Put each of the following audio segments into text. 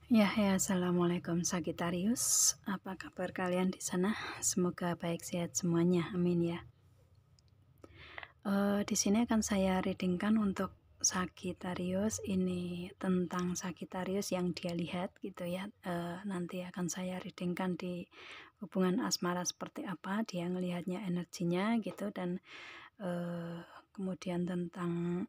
Assalamualaikum Sagitarius. Apa kabar kalian di sana? Semoga baik sehat semuanya. Amin ya. Di sini akan saya readingkan untuk Sagitarius. Ini tentang Sagitarius yang dia lihat gitu ya. Nanti akan saya readingkan di hubungan asmara seperti apa, dia ngelihatnya energinya gitu, dan kemudian tentang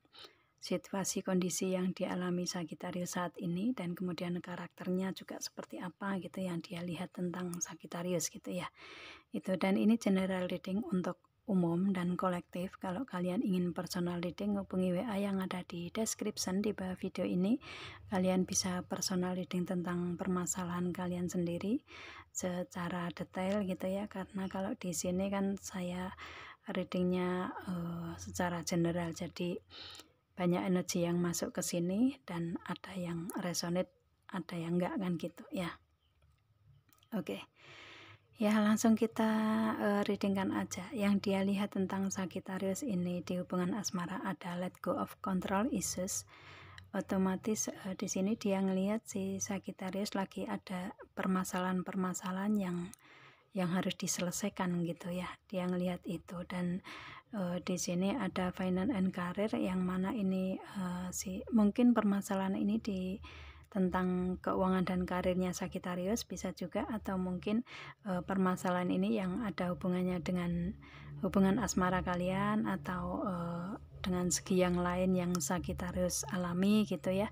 situasi kondisi yang dialami Sagitarius saat ini, dan kemudian karakternya juga seperti apa gitu yang dia lihat tentang Sagitarius gitu ya. Dan ini general reading untuk umum dan kolektif. Kalau kalian ingin personal reading, hubungi WA yang ada di description di bawah video ini. Kalian bisa personal reading tentang permasalahan kalian sendiri secara detail gitu ya, karena kalau di sini kan saya readingnya secara general, jadi banyak energi yang masuk ke sini dan ada yang resonate, ada yang enggak kan gitu ya. Oke. Ya, langsung kita readingkan aja. Yang dia lihat tentang Sagittarius ini di hubungan asmara ada let go of control issues. Otomatis di sini dia ngelihat si Sagittarius lagi ada permasalahan-permasalahan yang harus diselesaikan gitu ya. Dia ngelihat itu, dan di sini ada finance and career, yang mana ini mungkin permasalahan ini tentang keuangan dan karirnya Sagittarius bisa juga, atau mungkin permasalahan ini yang ada hubungannya dengan hubungan asmara kalian, atau dengan segi yang lain yang Sagittarius alami gitu ya.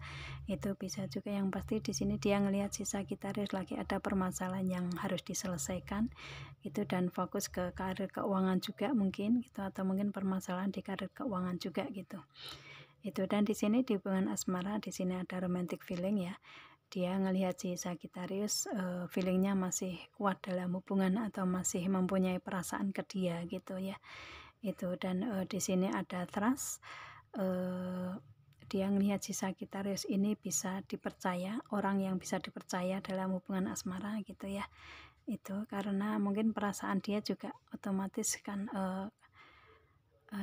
Itu bisa juga. Yang pasti di sini dia ngelihat si Sagittarius lagi ada permasalahan yang harus diselesaikan gitu, dan fokus ke karir keuangan juga mungkin gitu, atau mungkin permasalahan di karir keuangan juga gitu. Dan di sini di hubungan asmara, di sini ada romantic feeling ya. Dia ngelihat si Sagittarius feelingnya masih kuat dalam hubungan, atau masih mempunyai perasaan ke dia gitu ya. Dan di sini ada trust. Dia ngelihat si Sagittarius ini bisa dipercaya, orang yang bisa dipercaya dalam hubungan asmara gitu ya. Karena mungkin perasaan dia juga otomatis kan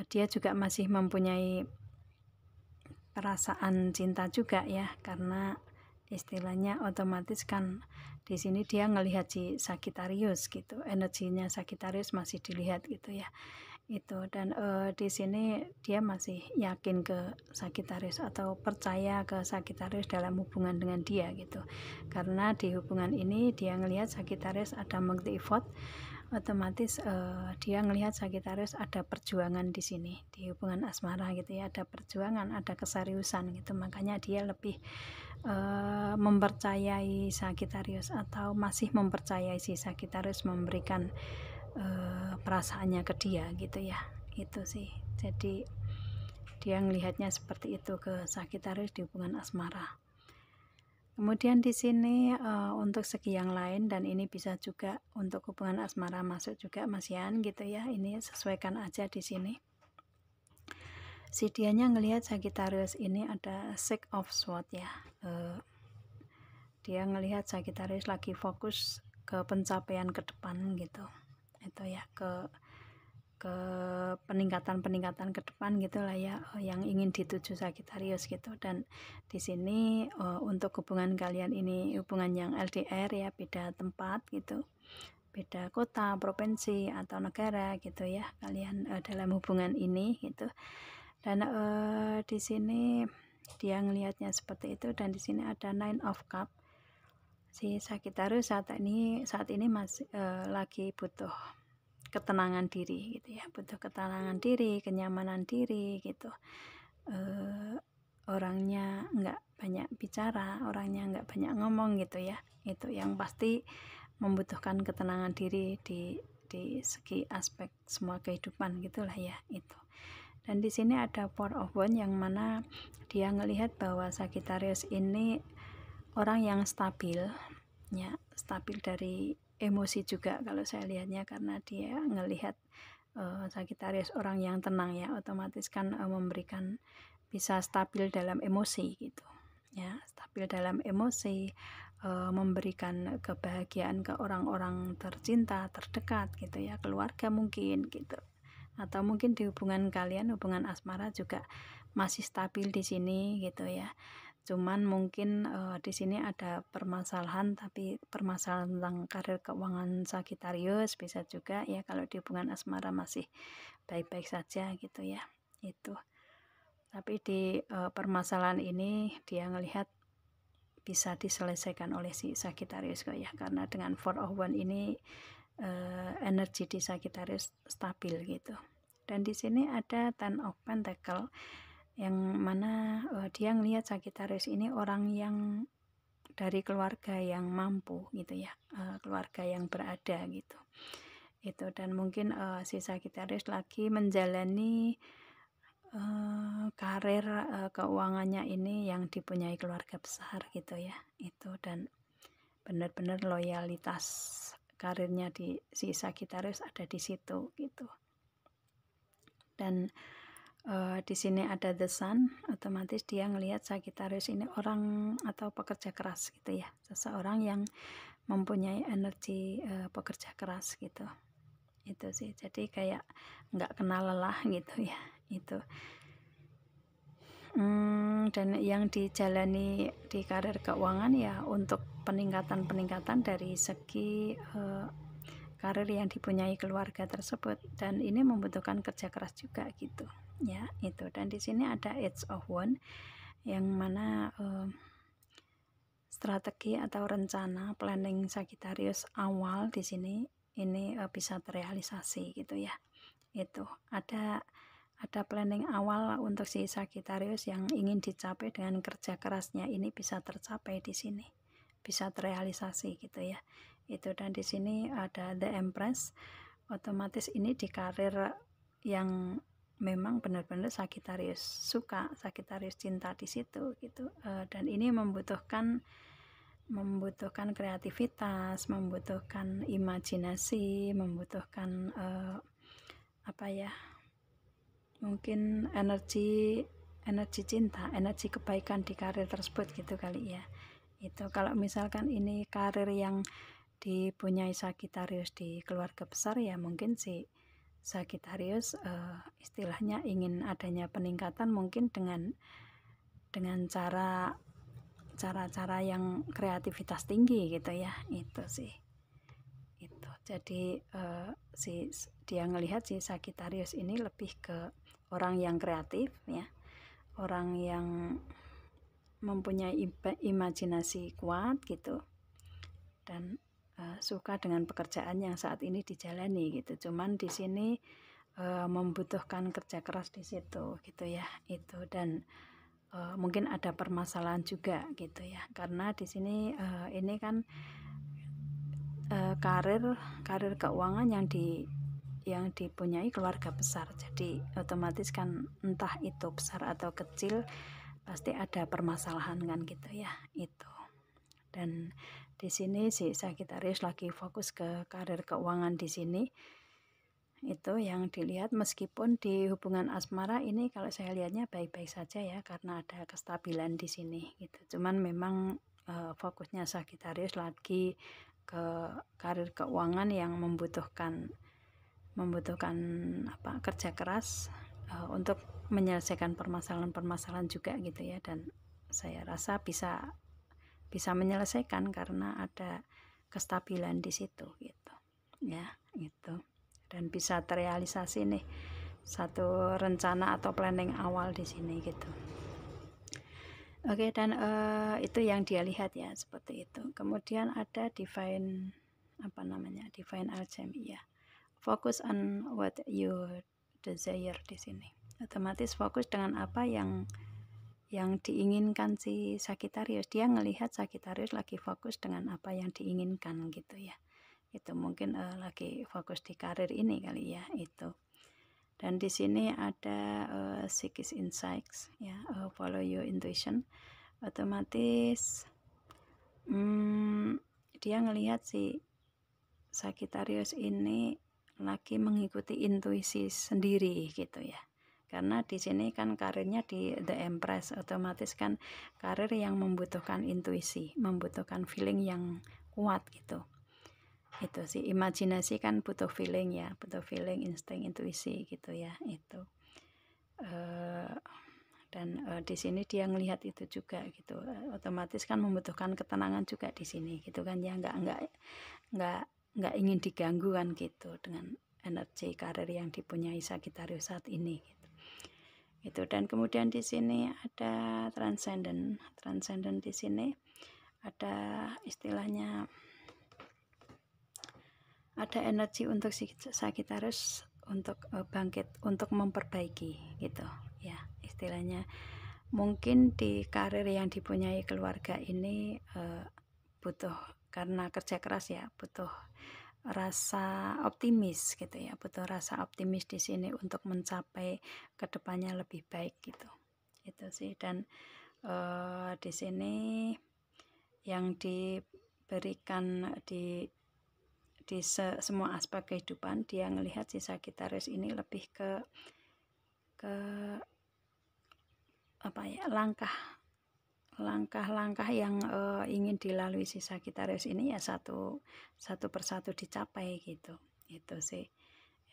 dia juga masih mempunyai perasaan cinta juga ya, karena istilahnya otomatis kan di sini dia ngelihat si Sagittarius gitu, energinya Sagittarius masih dilihat gitu ya. Dan di sini dia masih yakin ke Sagittarius, atau percaya ke Sagittarius dalam hubungan dengan dia gitu, karena di hubungan ini dia ngelihat Sagittarius ada multi effort. Otomatis dia ngelihat Sagittarius ada perjuangan di sini di hubungan asmara gitu ya, ada perjuangan, ada keseriusan gitu, makanya dia lebih mempercayai Sagittarius, atau masih mempercayai si Sagittarius memberikan perasaannya ke dia gitu ya. Itu sih, jadi dia ngelihatnya seperti itu ke Sagittarius di hubungan asmara. Kemudian di sini untuk segi yang lain, dan ini bisa juga untuk hubungan asmara masuk juga Mas Yan gitu ya. Ini sesuaikan aja di sini. Si dianya ngelihat Sagittarius ini ada Six of Swords ya. Dia ngelihat Sagittarius lagi fokus ke pencapaian ke depan gitu. Ya, ke peningkatan ke depan gitulah ya, yang ingin dituju Sagittarius gitu. Dan di sini untuk hubungan kalian ini hubungan yang LDR ya, beda tempat gitu, beda kota, provinsi atau negara gitu ya, kalian dalam hubungan ini gitu. Dan di sini dia ngelihatnya seperti itu, dan di sini ada Nine of Cup. Si Sagittarius saat ini masih lagi butuh ketenangan diri gitu ya, butuh ketenangan diri, kenyamanan diri gitu. Orangnya nggak banyak bicara, orangnya nggak banyak ngomong gitu ya. Itu yang pasti membutuhkan ketenangan diri di segi aspek semua kehidupan gitulah ya itu. Dan di sini ada Four of Wands, yang mana dia ngelihat bahwa Sagittarius ini orang yang stabil ya, stabil dari emosi juga kalau saya lihatnya, karena dia ngelihat Sagittarius orang yang tenang ya, otomatis kan memberikan bisa stabil dalam emosi gitu ya, stabil dalam emosi, memberikan kebahagiaan ke orang-orang tercinta, terdekat gitu ya, keluarga mungkin gitu, atau mungkin di hubungan kalian, hubungan asmara juga masih stabil di sini gitu ya. Cuman mungkin di sini ada permasalahan, tapi permasalahan tentang karir keuangan Sagittarius bisa juga ya. Kalau di hubungan asmara masih baik-baik saja gitu ya. Itu. Tapi di permasalahan ini dia ngelihat bisa diselesaikan oleh si Sagittarius kok ya, karena dengan 4 of Wands ini energi di Sagittarius stabil gitu. Dan di sini ada 10 of Pentacles yang mana dia ngelihat Sagittarius ini orang yang dari keluarga yang mampu gitu ya, keluarga yang berada gitu. Itu, dan mungkin si Sagittarius lagi menjalani karir keuangannya ini yang dipunyai keluarga besar gitu ya. Itu, dan benar-benar loyalitas karirnya di si Sagittarius ada di situ gitu. Dan di sini ada the sun, otomatis dia ngelihat Sagittarius ini orang atau pekerja keras gitu ya, seseorang yang mempunyai energi pekerja keras gitu. Itu sih, jadi kayak nggak kenal lelah gitu ya. Itu dan yang dijalani di karir keuangan ya untuk peningkatan dari segi karir yang dipunyai keluarga tersebut, dan ini membutuhkan kerja keras juga gitu ya. Itu, dan di sini ada 8 of Wands yang mana strategi atau rencana planning Sagittarius awal di sini ini bisa terrealisasi gitu ya. Itu ada planning awal untuk si Sagittarius yang ingin dicapai dengan kerja kerasnya, ini bisa tercapai di sini, bisa terrealisasi gitu ya. Itu, dan di sini ada the Empress, otomatis ini di karir yang memang benar-benar Sagittarius suka, Sagittarius cinta di situ gitu. Dan ini membutuhkan kreativitas, membutuhkan imajinasi, membutuhkan apa ya, mungkin energi cinta, energi kebaikan di karir tersebut gitu kali ya. Itu kalau misalkan ini karir yang dipunyai Sagittarius di keluarga besar ya, mungkin si Sagittarius istilahnya ingin adanya peningkatan mungkin dengan cara yang kreativitas tinggi gitu ya. Itu sih. Itu, jadi dia ngelihat si Sagittarius ini lebih ke orang yang kreatif ya, orang yang mempunyai imajinasi kuat gitu, dan suka dengan pekerjaan yang saat ini dijalani gitu. Cuman di sini membutuhkan kerja keras di situ gitu ya. Itu, dan mungkin ada permasalahan juga gitu ya, karena di sini ini kan karir keuangan yang dipunyai keluarga besar, jadi otomatis kan entah itu besar atau kecil pasti ada permasalahan kan gitu ya. Itu, dan di sini si Sagittarius lagi fokus ke karir keuangan di sini. Itu yang dilihat, meskipun di hubungan asmara ini kalau saya lihatnya baik-baik saja ya, karena ada kestabilan di sini gitu. Cuman memang fokusnya Sagittarius lagi ke karir keuangan yang membutuhkan kerja keras untuk menyelesaikan permasalahan juga gitu ya. Dan saya rasa bisa menyelesaikan karena ada kestabilan di situ gitu ya. Itu, dan bisa terrealisasi nih satu rencana atau planning awal di sini gitu. Oke, dan itu yang dia lihat ya, seperti itu. Kemudian ada divine alchemy ya. Focus on what you desire di sini. Otomatis fokus dengan apa yang diinginkan si Sagittarius. Dia ngelihat Sagittarius lagi fokus dengan apa yang diinginkan gitu ya. Itu mungkin lagi fokus di karir ini kali ya. Itu, dan di sini ada psychic insights ya, follow your intuition. Otomatis dia ngelihat si Sagittarius ini lagi mengikuti intuisi sendiri gitu ya, karena di sini kan karirnya di the Empress, otomatis kan karir yang membutuhkan intuisi, membutuhkan feeling yang kuat gitu. Itu sih, imajinasi kan butuh feeling ya, butuh feeling, insting, intuisi gitu ya. Itu dan di sini dia ngelihat itu juga gitu, otomatis kan membutuhkan ketenangan juga di sini gitu kan ya, nggak ingin diganggu kan gitu dengan energi karir yang dipunyai Sagittarius saat ini gitu. Itu dan kemudian di sini ada transcendent di sini ada istilahnya, ada energi untuk Sagittarius untuk bangkit, untuk memperbaiki gitu ya istilahnya. Mungkin di karir yang dipunyai keluarga ini butuh, karena kerja keras ya, butuh rasa optimis gitu ya, butuh rasa optimis di sini untuk mencapai kedepannya lebih baik gitu. Itu sih. Dan di sini yang diberikan di semua aspek kehidupan, dia ngelihat si Sagittarius ini lebih ke apa ya, langkah-langkah yang ingin dilalui si Sagittarius ini ya satu persatu dicapai gitu. Itu sih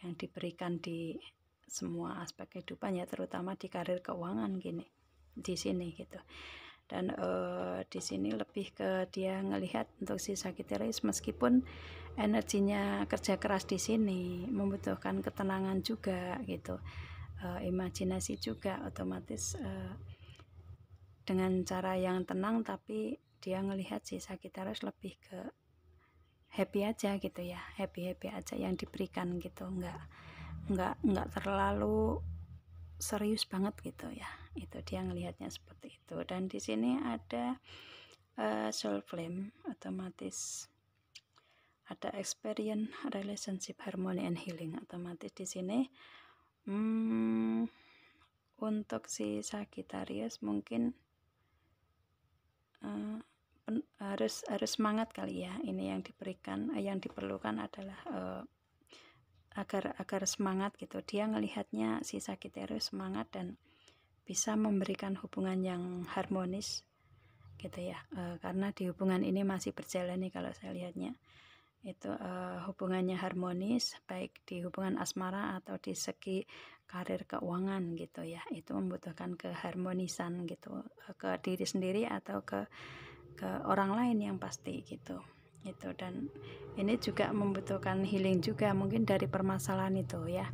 yang diberikan di semua aspek kehidupan ya, terutama di karir keuangan gini di sini gitu. Dan di sini lebih ke dia ngelihat untuk si Sagittarius, meskipun energinya kerja keras di sini membutuhkan ketenangan juga gitu, imajinasi juga, otomatis dengan cara yang tenang, tapi dia ngelihat si Sagittarius lebih ke happy aja gitu ya, happy aja yang diberikan gitu, nggak terlalu serius banget gitu ya. Itu dia ngelihatnya seperti itu. Dan di sini ada soul flame, otomatis ada experience relationship harmony and healing. Otomatis di sini untuk si Sagittarius mungkin harus semangat kali ya. Ini yang diberikan, yang diperlukan adalah agar semangat gitu. Dia ngelihatnya si Sagittarius semangat dan bisa memberikan hubungan yang harmonis gitu ya, karena di hubungan ini masih berjalan nih kalau saya lihatnya itu hubungannya harmonis, baik di hubungan asmara atau di segi karir keuangan gitu ya. Itu membutuhkan keharmonisan gitu, ke diri sendiri atau ke orang lain yang pasti gitu. Itu, dan ini juga membutuhkan healing juga mungkin dari permasalahan itu ya.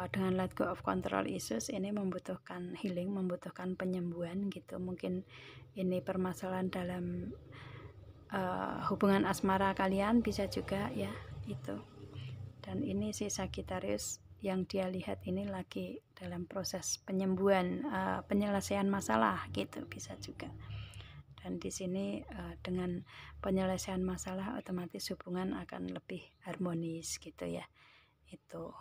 Dengan let go of control issues ini membutuhkan healing, membutuhkan penyembuhan gitu. Mungkin ini permasalahan dalam hubungan asmara kalian bisa juga ya itu. Dan ini si Sagittarius yang dia lihat ini lagi dalam proses penyembuhan, penyelesaian masalah gitu, bisa juga. Dan di sini dengan penyelesaian masalah otomatis hubungan akan lebih harmonis gitu ya. Itu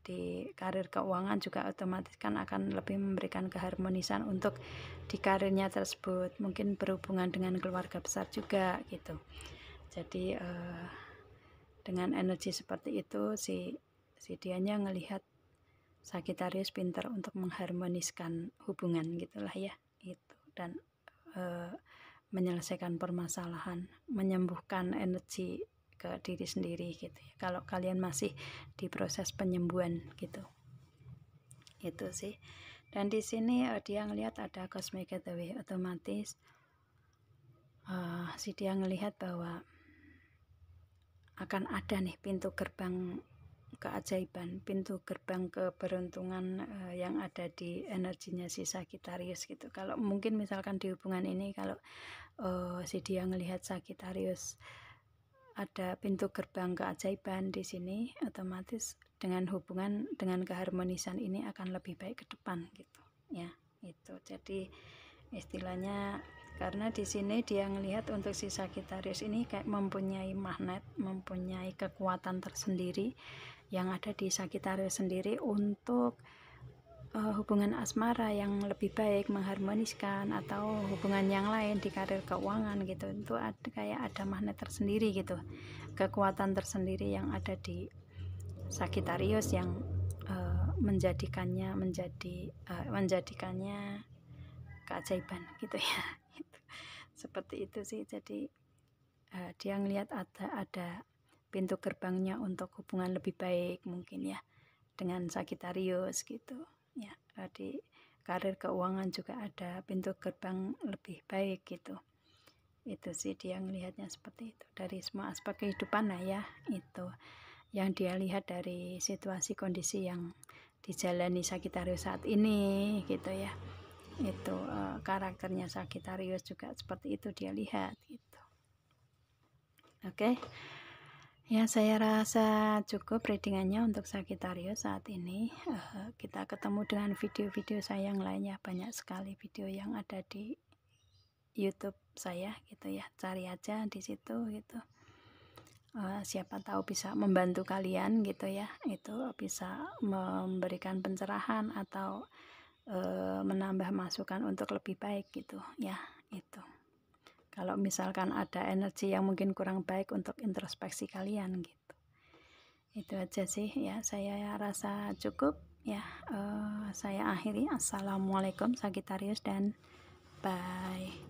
di karir keuangan juga otomatis kan akan lebih memberikan keharmonisan untuk di karirnya tersebut, mungkin berhubungan dengan keluarga besar juga gitu. Jadi dengan energi seperti itu si dianya ngelihat Sagittarius pintar untuk mengharmoniskan hubungan gitulah ya itu, dan menyelesaikan permasalahan, menyembuhkan energi ke diri sendiri gitu ya, kalau kalian masih di proses penyembuhan gitu. Itu sih. Dan di sini dia ngelihat ada cosmic gateway, otomatis si dia ngelihat bahwa akan ada nih pintu gerbang keajaiban, pintu gerbang keberuntungan yang ada di energinya si Sagittarius gitu. Kalau mungkin misalkan di hubungan ini, kalau si dia ngelihat Sagittarius ada pintu gerbang keajaiban di sini, otomatis dengan hubungan, dengan keharmonisan ini akan lebih baik ke depan gitu ya. Itu jadi istilahnya, karena di sini dia ngelihat untuk si Sagittarius ini kayak mempunyai magnet, mempunyai kekuatan tersendiri yang ada di Sagittarius sendiri untuk hubungan asmara yang lebih baik, mengharmoniskan, atau hubungan yang lain di karir keuangan gitu. Itu ada kayak ada magnet tersendiri gitu, kekuatan tersendiri yang ada di Sagittarius yang menjadikannya keajaiban gitu ya. Seperti itu sih. Jadi dia ngelihat ada pintu gerbangnya untuk hubungan lebih baik mungkin ya dengan Sagittarius gitu. ya. Di karir keuangan juga ada pintu gerbang lebih baik gitu. Itu sih dia ngelihatnya seperti itu dari semua aspek kehidupan. Nah ya, itu yang dia lihat dari situasi kondisi yang dijalani Sagitarius saat ini gitu ya. Itu karakternya Sagitarius juga seperti itu dia lihat gitu. Oke. Ya, saya rasa cukup readingannya untuk Sagitarius saat ini. Kita ketemu dengan video-video saya yang lainnya, banyak sekali video yang ada di YouTube saya gitu ya. Cari aja di situ gitu. Siapa tahu bisa membantu kalian gitu ya. Itu bisa memberikan pencerahan atau menambah masukan untuk lebih baik gitu ya. Itu. Kalau misalkan ada energi yang mungkin kurang baik untuk introspeksi kalian gitu. Itu aja sih ya, saya rasa cukup ya. Saya akhiri. Assalamualaikum Sagitarius dan bye.